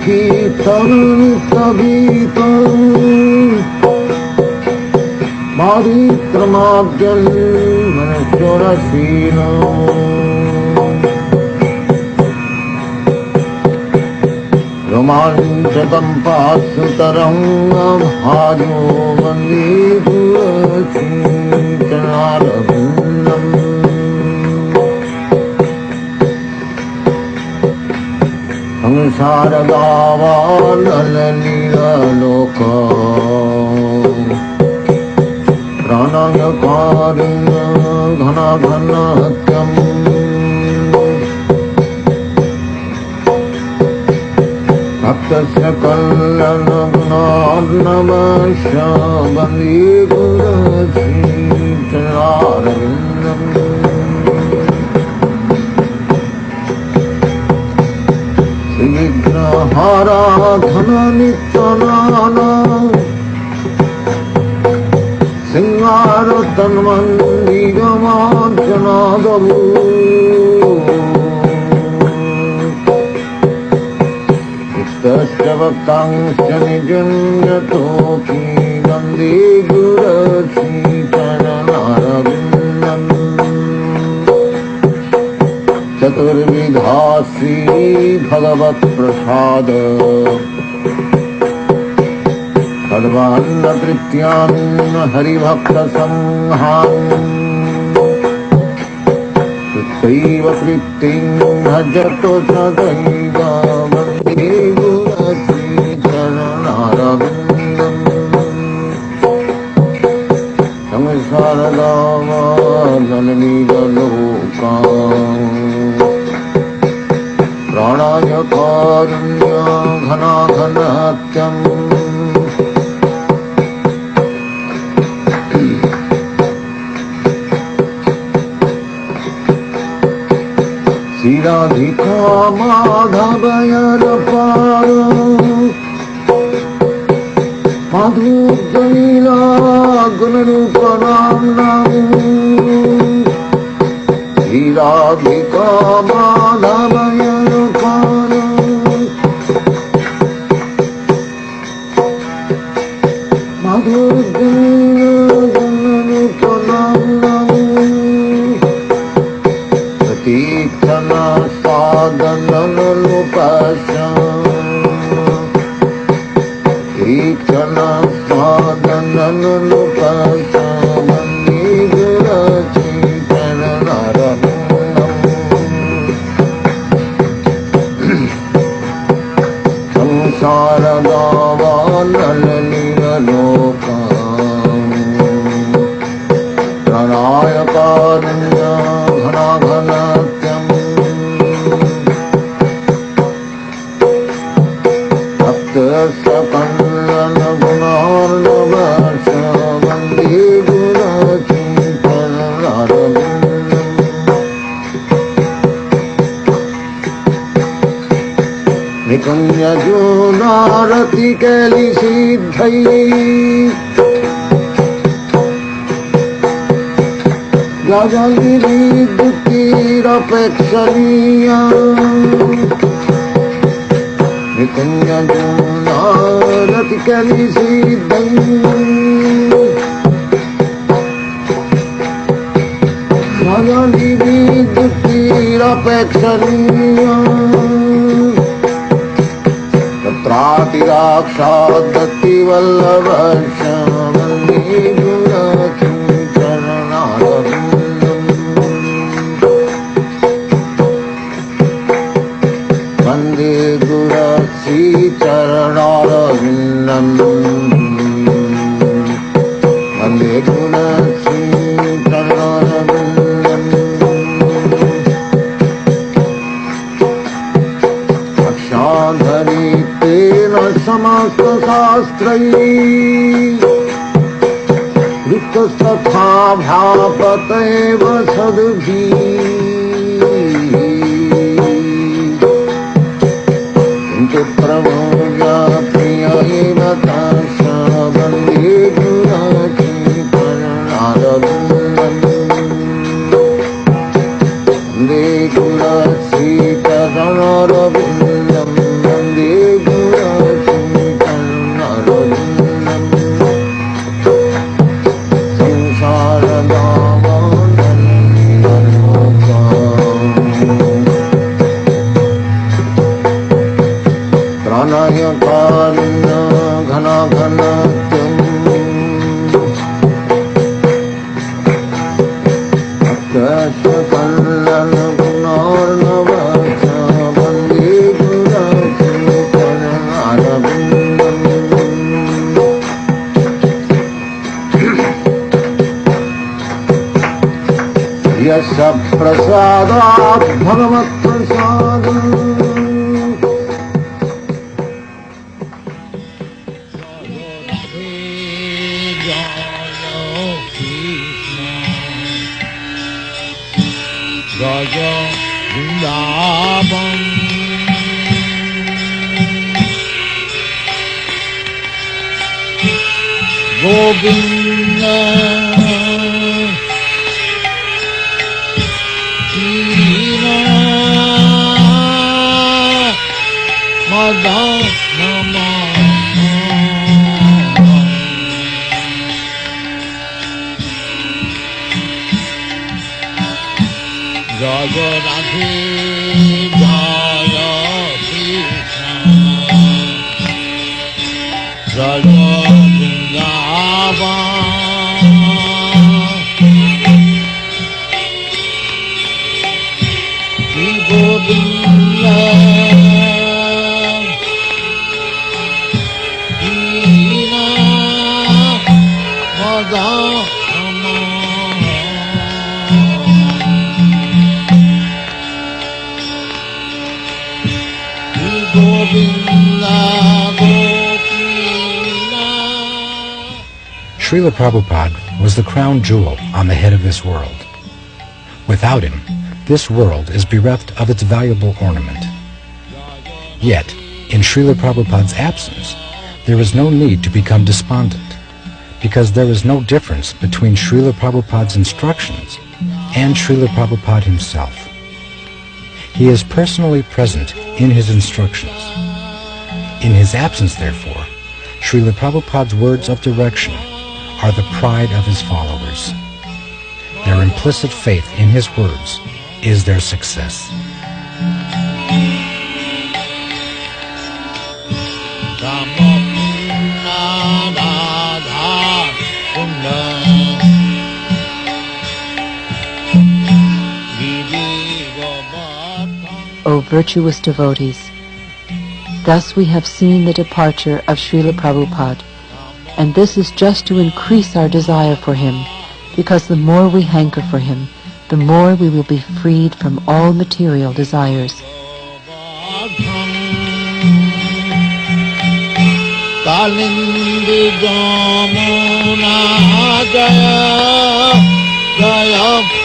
Kirtanitavittam Maritramadyan Manasvarashinam Romanchatam Pasutaram Abhajo Vande Gurachintanarabindam Sangsaradavanalilaloka Pranayakarinya Ghana Ghana Hatyam Bhaktasya Kalyana Gunarnamasya Bandi Gurachintanarabindam Vignahara Dhana Nityanana Singara Tanmandigamanjanadavu Iktasya Bhaktangsya Nijanyatoki Gandhi Gurachintanarabindam Chaturvidhasi Bhagavat Prasada Sarvanna Prityan Haribhakta Sangham Prittaiva Pritting Bhajato Sadaiva Vande Gurachintanarabindam Samsaradava Lalilaloka Pranaya Karunya Ghana Ghana Hatyam Siradhika Madhavayarapara Madhurjaila Gunarupanam Siradhika Madhavayarapara Madhurjaila Gunarupanam Pratikshana Sadhananupasam Pratikshana Sadhananupasam Vande Gurachintanarabindam Samsaradavalalilaloka Pranayakarinya Ghana Ghana Sakallana Gunarnavasya Vande Gurachintanarabindam Nikunya Junarati Kali Siddhai Jajagiri Duttira Pekshaniya Nikunya Junarati Kali Siddhai Jajagiri Duttira Pekshaniya Tatrati Rakshadati Vallabhasya Vande Gurachintanarabindam Vande Gurachintanarabindam Vande Gurachintanarabindam Akshadhari Tena Samasta Shastrai Vritasatha Bhapateva Sadbhi Kintu Prabhupada Priya Eva Tasha Vande Gurachintanarabindam Vande Gurachintanarabindam Vande Jaya Vrindavan Govinda Krishna Madhana Jaya Radhe Jaya Krishna Jaya Vrindavan Shri Govinda Krishna Madhana Srila Prabhupada was the crown jewel on the head of this world. Without him, this world is bereft of its valuable ornament. Yet, in Srila Prabhupada's absence, there is no need to become despondent, because there is no difference between Srila Prabhupada's instructions and Srila Prabhupada himself. He is personally present in his instructions. In his absence, therefore, Srila Prabhupada's words of direction are the pride of his followers. Their implicit faith in his words is their success. O virtuous devotees, thus we have seen the departure of Srila Prabhupada, and this is just to increase our desire for him, because the more we hanker for him, the more we will be freed from all material desires. Kalindi Jamuna Jaya Jaya